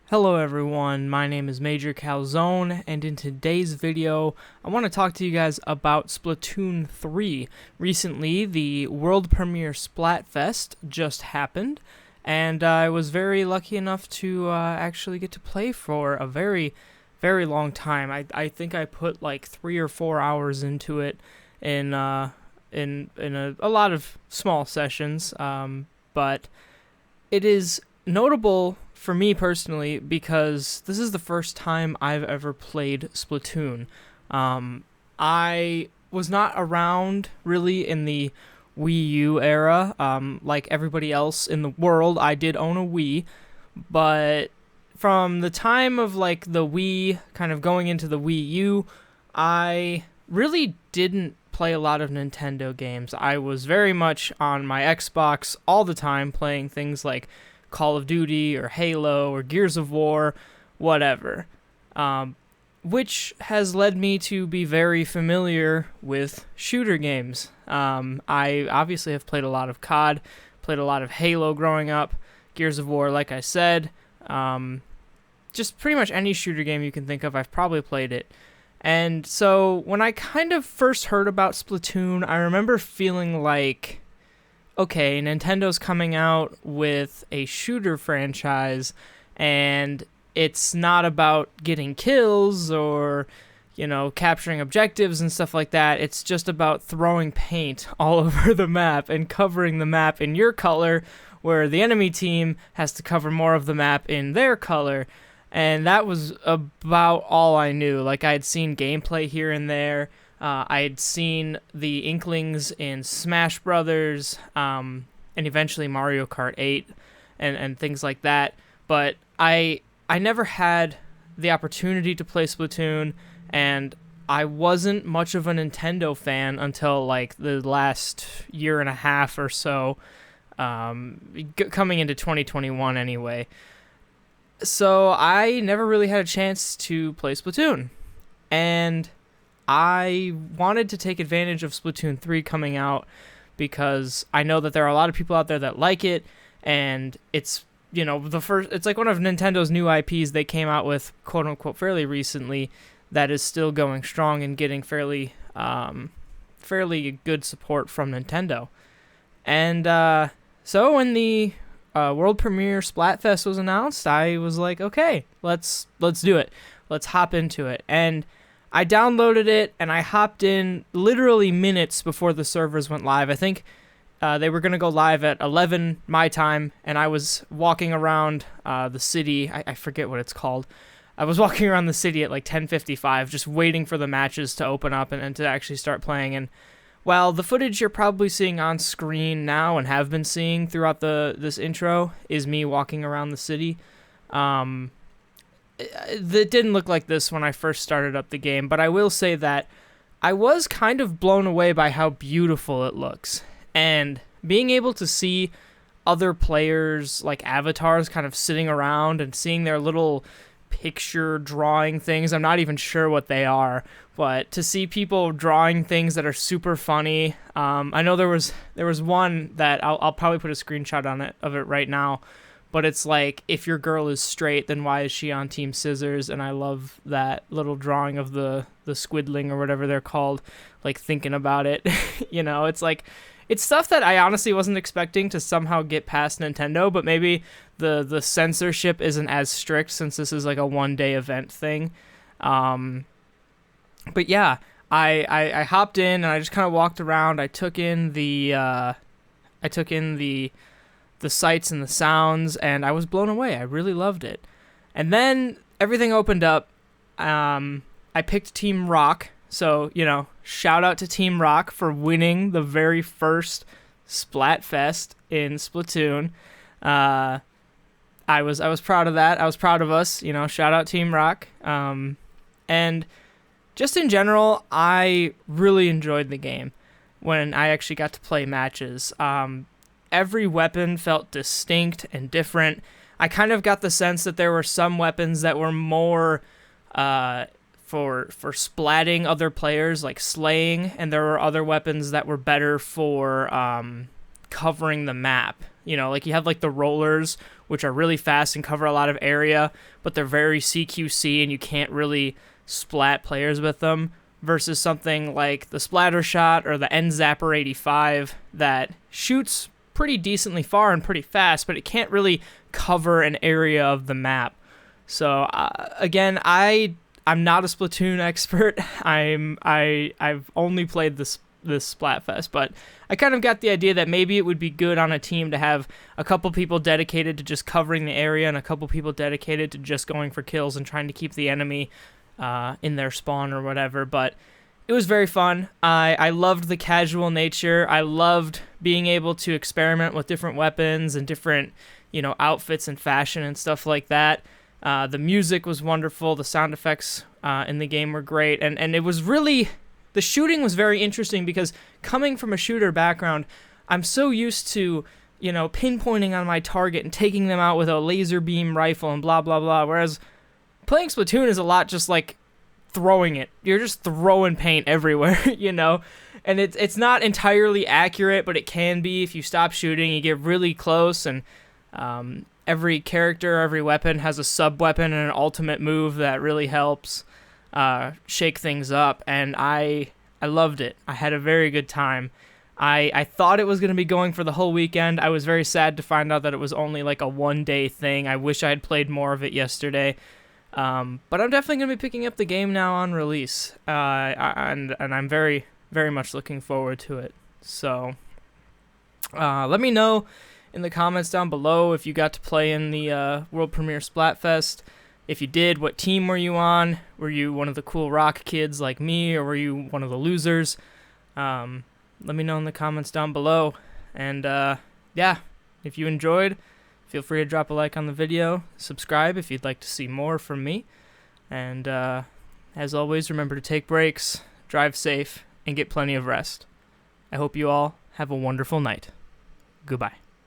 Hello everyone, my name is MajorCalzone, and in today's video, I want to talk to you guys about Splatoon 3. Recently, the world premiere Splatfest just happened, and I was very lucky enough to actually get to play for a very, very long time. I think I put like 3 or 4 hours into it in a lot of small sessions, but it is notable for me personally because this is the first time I've ever played Splatoon. I was not around really in the Wii U era. Like everybody else in the world, I did own a Wii, but from the time of like the Wii kind of going into the Wii U, I really didn't play a lot of Nintendo games. I was very much on my Xbox all the time playing things like Call of Duty or Halo or Gears of War, whatever. Which has led me to be very familiar with shooter games. I obviously have played a lot of COD, played a lot of Halo growing up, Gears of War, like I said. Just pretty much any shooter game you can think of, I've probably played it. And so when I kind of first heard about Splatoon, I remember feeling like, okay, Nintendo's coming out with a shooter franchise, and it's not about getting kills or, capturing objectives and stuff like that. It's just about throwing paint all over the map and covering the map in your color, where the enemy team has to cover more of the map in their color. And that was about all I knew. Like, I had seen gameplay here and there. I had seen the Inklings in Smash Brothers, and eventually Mario Kart 8, and things like that. But I never had the opportunity to play Splatoon, and I wasn't much of a Nintendo fan until like the last year and a half or so, coming into 2021 anyway. So I never really had a chance to play Splatoon, and I wanted to take advantage of Splatoon 3 coming out because I know that there are a lot of people out there that like it, and it's, it's like one of Nintendo's new IPs they came out with, quote unquote, fairly recently, that is still going strong and getting fairly good support from Nintendo. And so when the world premiere Splatfest was announced, I was like, okay, let's do it. Let's hop into it. And I downloaded it, and I hopped in literally minutes before the servers went live. I think they were going to go live at 11 my time, and I was walking around the city. I forget what it's called. I was walking around the city at like 10:55, just waiting for the matches to open up and to actually start playing. And while the footage you're probably seeing on screen now and have been seeing throughout this intro is me walking around the city, it didn't look like this when I first started up the game, but I will say that I was kind of blown away by how beautiful it looks. And being able to see other players, like avatars, kind of sitting around and seeing their little picture drawing things, I'm not even sure what they are, but to see people drawing things that are super funny. I know there was one that I'll probably put a screenshot of it right now. But it's like, if your girl is straight, then why is she on Team Scissors? And I love that little drawing of the squidling or whatever they're called, like thinking about it. It's like, it's stuff that I honestly wasn't expecting to somehow get past Nintendo, but maybe the censorship isn't as strict since this is like a one-day event thing. But yeah, I hopped in and I just kind of walked around. I took in the sights and the sounds, and I was blown away. I really loved it. And then everything opened up. I picked Team Rock, so, shout out to Team Rock for winning the very first Splatfest in Splatoon. I was proud of that. I was proud of us, shout out Team Rock. And just in general, I really enjoyed the game when I actually got to play matches. Every weapon felt distinct and different. I kind of got the sense that there were some weapons that were more for splatting other players, like slaying, and there were other weapons that were better for covering the map. You know, like you have like the rollers, which are really fast and cover a lot of area, but they're very CQC and you can't really splat players with them, versus something like the Splatter Shot or the End Zapper 85 that shoots pretty decently far and pretty fast, but it can't really cover an area of the map. So again, I'm not a Splatoon expert. I've only played this Splatfest, but I kind of got the idea that maybe it would be good on a team to have a couple people dedicated to just covering the area and a couple people dedicated to just going for kills and trying to keep the enemy in their spawn or whatever. But it was very fun. I loved the casual nature. I loved being able to experiment with different weapons and different, you know, outfits and fashion and stuff like that. The music was wonderful. The sound effects in the game were great. And it was really... The shooting was very interesting because coming from a shooter background, I'm so used to, you know, pinpointing on my target and taking them out with a laser beam rifle and blah, blah, blah. Whereas playing Splatoon is a lot just like throwing it. You're just throwing paint everywhere, you know? And it's not entirely accurate, but it can be if you stop shooting. You get really close, and every character, every weapon has a sub-weapon and an ultimate move that really helps shake things up, and I loved it. I had a very good time. I thought it was going to be going for the whole weekend. I was very sad to find out that it was only like a one-day thing. I wish I had played more of it yesterday. But I'm definitely going to be picking up the game now on release, and I'm very, very much looking forward to it. So let me know in the comments down below if you got to play in the World Premiere Splatfest. If you did, what team were you on? Were you one of the cool rock kids like me, or were you one of the losers? Let me know in the comments down below. And yeah, if you enjoyed, feel free to drop a like on the video. Subscribe if you'd like to see more from me. And as always, remember to take breaks, drive safe, and get plenty of rest. I hope you all have a wonderful night. Goodbye.